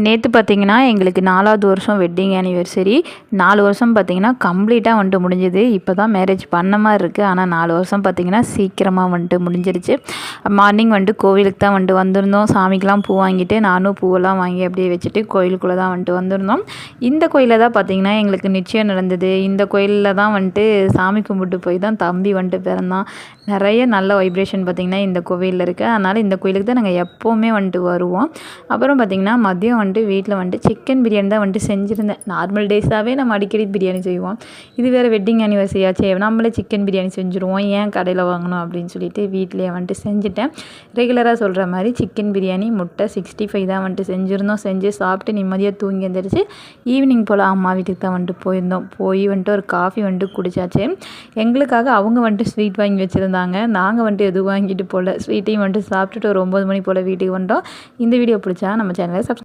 நேற்று பார்த்திங்கன்னா எங்களுக்கு 4வது வருஷம் வெட்டிங் ஆனிவர்சரி. 4 வருஷம் பார்த்திங்கன்னா கம்ப்ளீட்டாக வந்துட்டு முடிஞ்சுது. இப்போ தான் மேரேஜ் பண்ண மாதிரி இருக்குது. ஆனால் 4 வருஷம் பார்த்திங்கன்னா சீக்கிரமாக வந்துட்டு முடிஞ்சிருச்சு. மார்னிங் வந்துட்டு கோவிலுக்கு தான் வந்துட்டு வந்திருந்தோம். சாமிக்கெலாம் பூ வாங்கிட்டு நானும் பூவெல்லாம் வாங்கி அப்படியே வச்சுட்டு கோயிலுக்குள்ளே தான் வந்துட்டு வந்திருந்தோம். இந்த கோயிலில் தான் பார்த்திங்கன்னா எங்களுக்கு நிச்சயம் நடந்தது. இந்த கோயிலில் தான் வந்துட்டு சாமி கும்பிட்டு போய் தான் தம்பி வந்துட்டு பிறந்தான். நிறைய நல்ல வைப்ரேஷன் பார்த்திங்கன்னா இந்த கோவிலில் இருக்குது. அதனால் இந்த கோயிலுக்கு தான் நாங்கள் எப்போவுமே வந்துட்டு வருவோம். அப்புறம் பார்த்திங்கன்னா மதியம் வந்துட்டு வீட்டில் வந்துட்டு சிக்கன் பிரியாணி தான் வந்துட்டு செஞ்சுருந்தேன். நார்மல் டேஸாகவே நம்ம அடிக்கடி பிரியாணி செய்வோம். இது வேறு வெட்டிங் ஆனிவர்சரி ஆச்சு, நம்மளே சிக்கன் பிரியாணி செஞ்சுருவோம், ஏன் கடையில் வாங்கணும் அப்படின்னு சொல்லிட்டு வீட்டிலேயே வந்துட்டு செஞ்சுட்டேன். ரெகுலராக சொல்கிற மாதிரி சிக்கன் பிரியாணி, முட்டை 65 தான் வந்துட்டு செஞ்சுருந்தோம். செஞ்சு சாப்பிட்டு நிம்மதியாக தூங்கி எழுந்திரிச்சு ஈவினிங் போல் அம்மா வீட்டுக்கு தான் வந்துட்டு போயிருந்தோம். போய் வந்துட்டு ஒரு காஃபி வந்துட்டு குடிச்சாச்சு. எங்களுக்காக அவங்க வந்துட்டு ஸ்வீட் வாங்கி வச்சுருந்தாங்க. நாங்கள் வந்துட்டு எதுவும் வாங்கிட்டு போகல. ஸ்வீட்டையும் வந்துட்டு சாப்பிட்டுட்டு ஒரு 9 மணி போல் வீட்டுக்கு வந்துட்டோம். இந்த வீடியோ பிடிச்சா நம்ம சேனலை